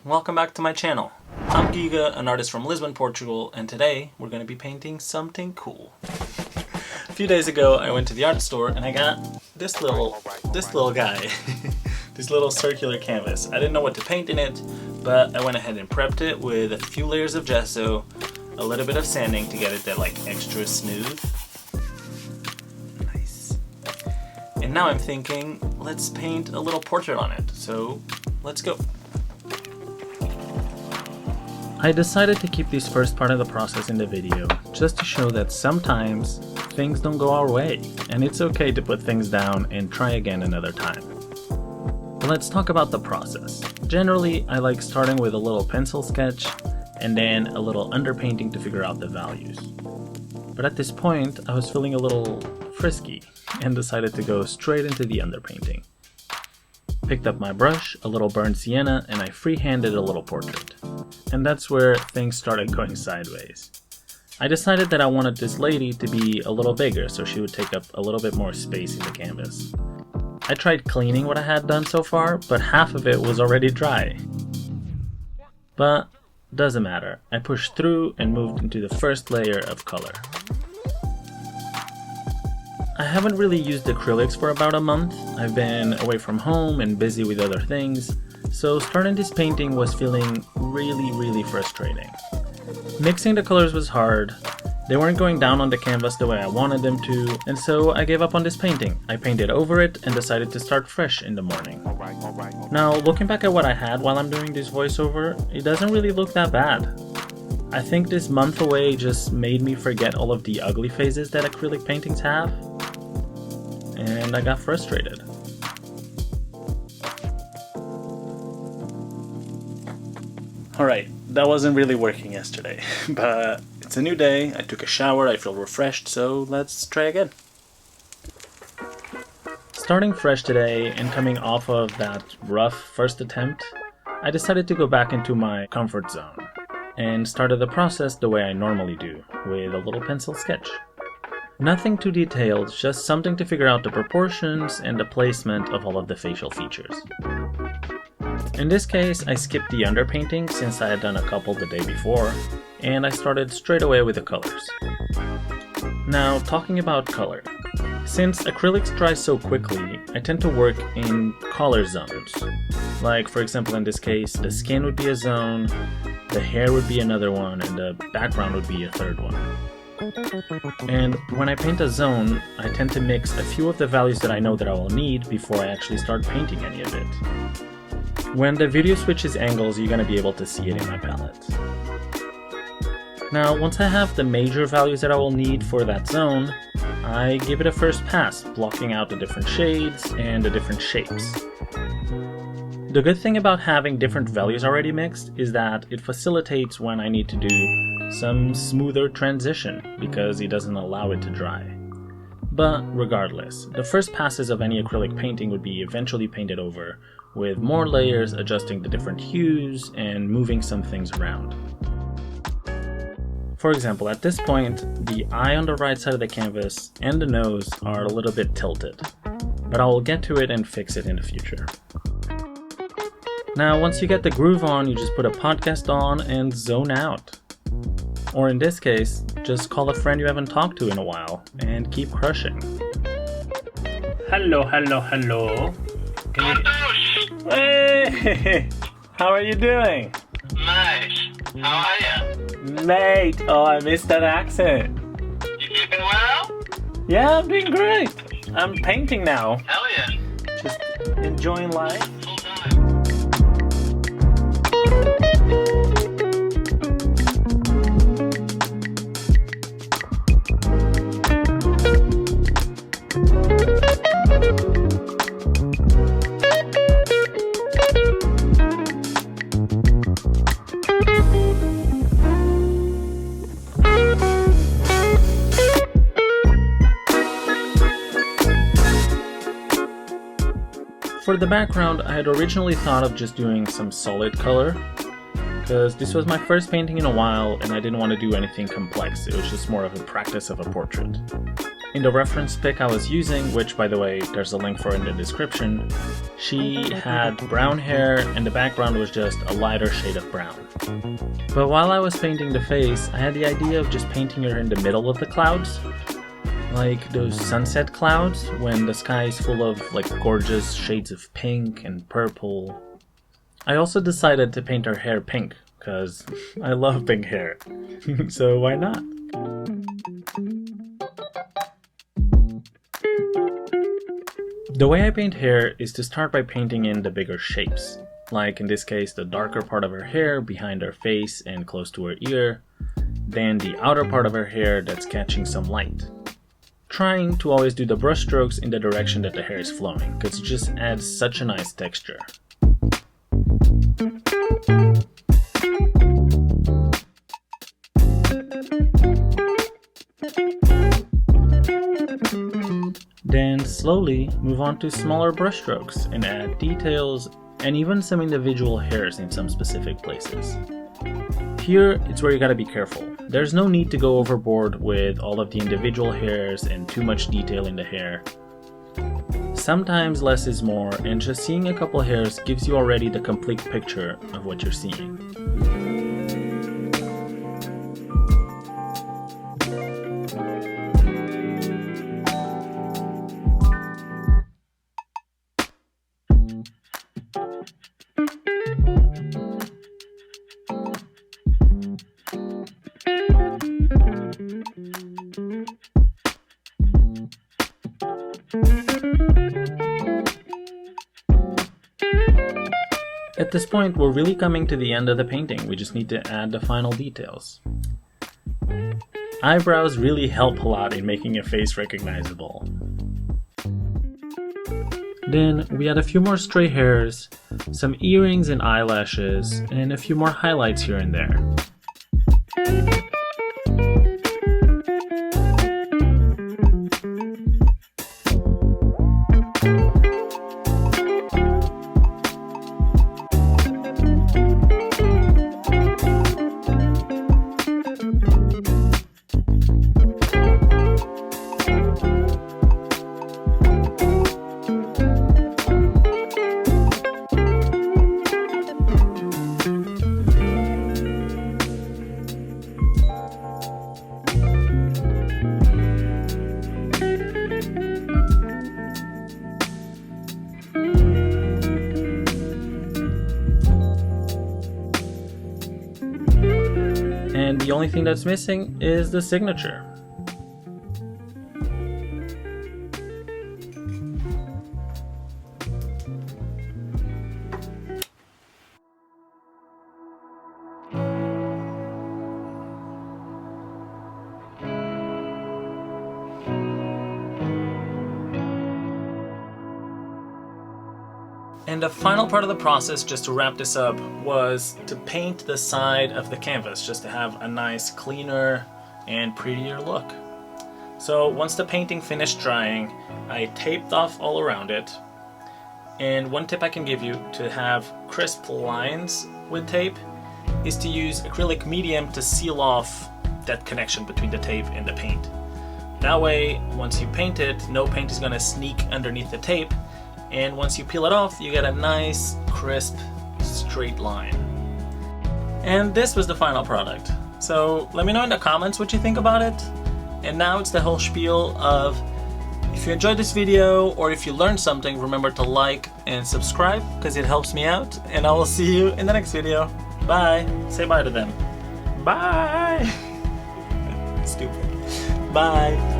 welcome back to my channel. I'm Giga, an artist from Lisbon, Portugal, and today we're going to be painting something cool. A few days ago I went to the art store and I got this little guy, this little circular canvas. I didn't know what to paint in it, but I went ahead and prepped it with a few layers of gesso, a little bit of sanding to get it that like extra smooth. Nice. And now I'm thinking, let's paint a little portrait on it, so let's go. I decided to keep this first part of the process in the video just to show that sometimes things don't go our way, and it's okay to put things down and try again another time. Let's talk about the process. Generally, I like starting with a little pencil sketch and then a little underpainting to figure out the values. But at this point, I was feeling a little frisky and decided to go straight into the underpainting. Picked up my brush, a little burnt sienna, and I freehanded a little portrait. And that's where things started going sideways. I decided that I wanted this lady to be a little bigger so she would take up a little bit more space in the canvas. I tried cleaning what I had done so far, but half of it was already dry. But doesn't matter. I pushed through and moved into the first layer of color. I haven't really used acrylics for about a month. I've been away from home and busy with other things, so starting this painting was feeling really frustrating. Mixing the colors was hard, they weren't going down on the canvas the way I wanted them to, and so I gave up on this painting. I painted over it and decided to start fresh in the morning. Now, looking back at what I had while I'm doing this voiceover, it doesn't really look that bad. I think this month away just made me forget all of the ugly phases that acrylic paintings have, and I got frustrated. Alright, that wasn't really working yesterday, but it's a new day, I took a shower, I feel refreshed, so let's try again. Starting fresh today and coming off of that rough first attempt, I decided to go back into my comfort zone and started the process the way I normally do, with a little pencil sketch. Nothing too detailed, just something to figure out the proportions and the placement of all of the facial features. In this case, I skipped the underpainting since I had done a couple the day before, and I started straight away with the colors. Now, talking about color. Since acrylics dry so quickly, I tend to work in color zones. Like, for example, in this case, the skin would be a zone, the hair would be another one, and the background would be a third one. And when I paint a zone, I tend to mix a few of the values that I know that I will need before I actually start painting any of it. When the video switches angles, you're going to be able to see it in my palette. Now, once I have the major values that I will need for that zone, I give it a first pass, blocking out the different shades and the different shapes. The good thing about having different values already mixed is that it facilitates when I need to do some smoother transition, because it doesn't allow it to dry. But regardless, the first passes of any acrylic painting would be eventually painted over, with more layers adjusting the different hues and moving some things around. For example, at this point, the eye on the right side of the canvas and the nose are a little bit tilted, but I will get to it and fix it in the future. Now, once you get the groove on, you just put a podcast on and zone out. Or in this case, just call a friend you haven't talked to in a while and keep crushing. Hello. Hey! How are you doing? Nice. How are you? Mate! Oh, I missed that accent. You keeping well? Yeah, I'm doing great. I'm painting now. Hell yeah. Just enjoying life. Full time. For the background, I had originally thought of just doing some solid color, because this was my first painting in a while and I didn't want to do anything complex. It was just more of a practice of a portrait. In the reference pic I was using, which by the way there's a link for in the description, she had brown hair and the background was just a lighter shade of brown. But while I was painting the face, I had the idea of just painting her in the middle of the clouds. Like those sunset clouds when the sky is full of like gorgeous shades of pink and purple. I also decided to paint her hair pink, because I love pink hair. So why not? The way I paint hair is to start by painting in the bigger shapes. Like in this case the darker part of her hair behind her face and close to her ear. Then the outer part of her hair that's catching some light. Trying to always do the brush strokes in the direction that the hair is flowing, because it just adds such a nice texture. Then slowly move on to smaller brush strokes and add details and even some individual hairs in some specific places. Here, it's where you gotta be careful. There's no need to go overboard with all of the individual hairs and too much detail in the hair. Sometimes less is more, and just seeing a couple hairs gives you already the complete picture of what you're seeing. At this point, we're really coming to the end of the painting. We just need to add the final details. Eyebrows really help a lot in making a face recognizable. Then we add a few more stray hairs, some earrings and eyelashes, and a few more highlights here and there. And the only thing that's missing is the signature. And the final part of the process, just to wrap this up, was to paint the side of the canvas, just to have a nice, cleaner and prettier look. So once the painting finished drying, I taped off all around it. And one tip I can give you to have crisp lines with tape is to use acrylic medium to seal off that connection between the tape and the paint. That way, once you paint it, no paint is going to sneak underneath the tape. And once you peel it off, you get a nice, crisp, straight line. And this was the final product. So let me know in the comments what you think about it. And now it's the whole spiel of, if you enjoyed this video or if you learned something, remember to like and subscribe because it helps me out. And I will see you in the next video. Bye. Say bye to them. Bye. Stupid. Bye.